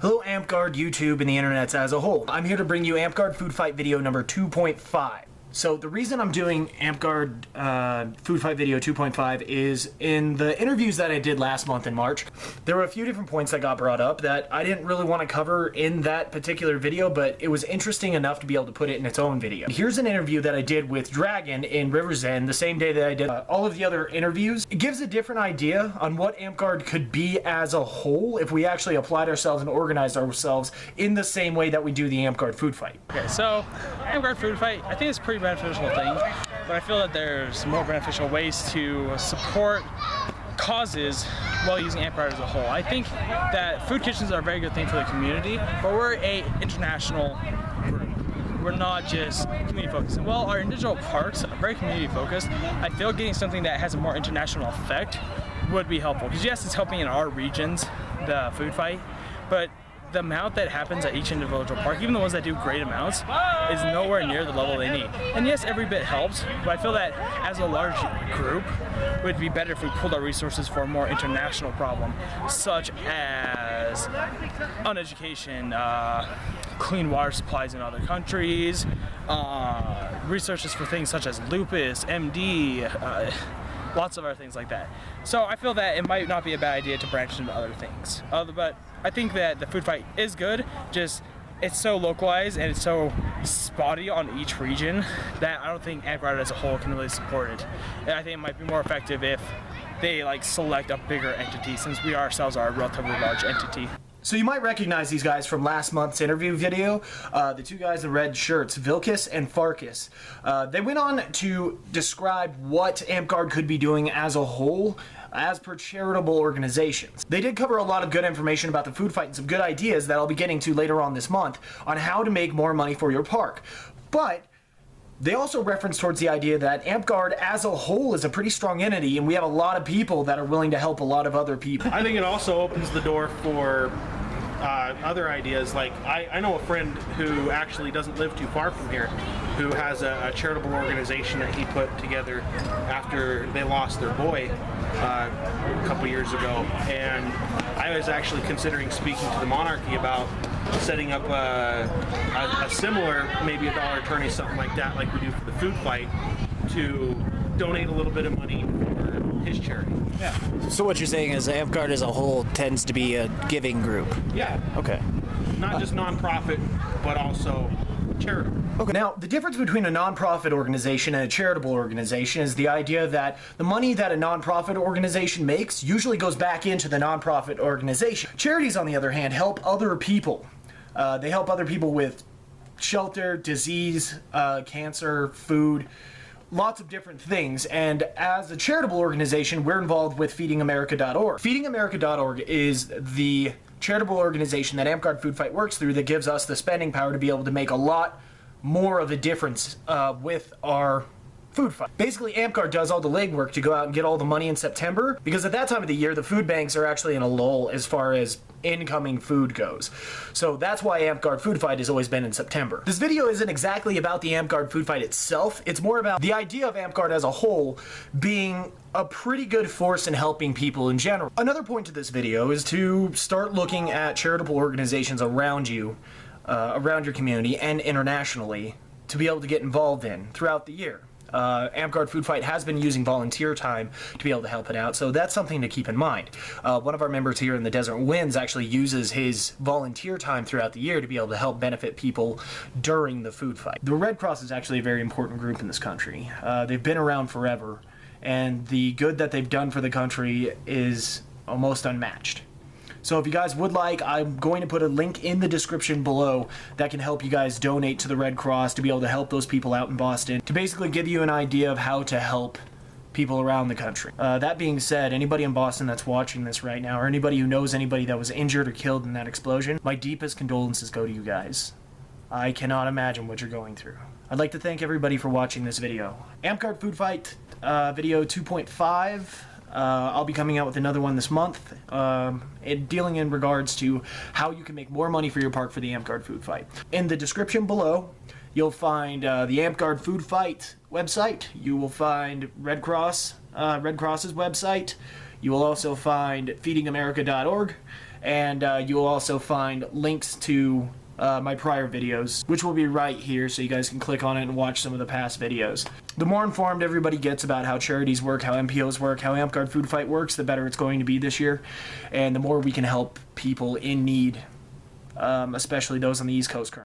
Hello Amtgard, YouTube, and the internets as a whole. I'm here to bring you Amtgard Food Fight video number 2.5. So the reason I'm doing Amtgard Food Fight video 2.5 is in the interviews that I did last month in March, there were a few different points that got brought up that I didn't really want to cover in that particular video, but it was interesting enough to be able to put it in its own video. Here's an interview that I did with Dragon in River's End the same day that I did all of the other interviews. It gives a different idea on what Amtgard could be as a whole if we actually applied ourselves and organized ourselves in the same way that we do the Amtgard Food Fight. Okay, so Amtgard Food Fight, I think it's a pretty beneficial thing, but I feel that there's more beneficial ways to support causes while using Amtgard as a whole. I think that food kitchens are a very good thing for the community, but we're a international group. We're not just community focused. And while our individual parks are very community focused, I feel getting something that has a more international effect would be helpful. Because yes, it's helping in our regions, the food fight, but the amount that happens at each individual park, even the ones that do great amounts, is nowhere near the level they need. And yes, every bit helps, but I feel that as a large group, it would be better if we pooled our resources for a more international problem, such as uneducation, clean water supplies in other countries, resources for things such as lupus, MD, lots of other things like that. So I feel that it might not be a bad idea to branch into other things. But I think that the food fight is good, just it's so localized and it's so spotty on each region that I don't think Amtgard as a whole can really support it. And I think it might be more effective if they select a bigger entity, since we ourselves are a relatively large entity. So you might recognize these guys from last month's interview video, the two guys in red shirts, Vilkis and Farkas. They went on to describe what Amtgard could be doing as a whole, as per charitable organizations. They did cover a lot of good information about the food fight and some good ideas that I'll be getting to later on this month on how to make more money for your park. But they also reference towards the idea that Amtgard as a whole is a pretty strong entity, and we have a lot of people that are willing to help a lot of other people. I think it also opens the door for other ideas. Like I know a friend who actually doesn't live too far from here, who has a charitable organization that he put together after they lost their boy a couple years ago, and I was actually considering speaking to the monarchy about setting up a similar, maybe a dollar attorney, something like that, like we do for the food fight, to donate a little bit of money for his charity. Yeah. So what you're saying is Amtgard as a whole tends to be a giving group. Yeah. Okay. Not just nonprofit, but also charitable. Okay. Now, the difference between a nonprofit organization and a charitable organization is the idea that the money that a nonprofit organization makes usually goes back into the nonprofit organization. Charities, on the other hand, help other people. They help other people with shelter, disease, cancer, food, lots of different things. And as a charitable organization, we're involved with feedingamerica.org. Feedingamerica.org is the charitable organization that Amtgard Food Fight works through that gives us the spending power to be able to make a lot more of a difference with our food fight. Basically, Amtgard does all the legwork to go out and get all the money in September, because at that time of the year, the food banks are actually in a lull as far as incoming food goes. So that's why Amtgard Food Fight has always been in September. This video isn't exactly about the Amtgard Food Fight itself. It's more about the idea of Amtgard as a whole being a pretty good force in helping people in general. Another point to this video is to start looking at charitable organizations around you, around your community, and internationally to be able to get involved in throughout the year. Amtgard Food Fight has been using volunteer time to be able to help it out, so that's something to keep in mind. One of our members here in the Desert Winds actually uses his volunteer time throughout the year to be able to help benefit people during the food fight. The Red Cross is actually a very important group in this country. They've been around forever, and the good that they've done for the country is almost unmatched. So if you guys would like, I'm going to put a link in the description below that can help you guys donate to the Red Cross to be able to help those people out in Boston, to basically give you an idea of how to help people around the country. That being said, anybody in Boston that's watching this right now, or anybody who knows anybody that was injured or killed in that explosion, my deepest condolences go to you guys. I cannot imagine what you're going through. I'd like to thank everybody for watching this video. Amtgard Food Fight video 2.5. I'll be coming out with another one this month, dealing in regards to how you can make more money for your park for the Amtgard Food Fight. In the description below, you'll find the Amtgard Food Fight website. You will find Red Cross's website. You will also find feedingamerica.org, and you'll also find links to my prior videos, which will be right here, so you guys can click on it and watch some of the past videos. The more informed everybody gets about how charities work, how MPOs work, how Amtgard Food Fight works, the better it's going to be this year, and the more we can help people in need, especially those on the East Coast currently.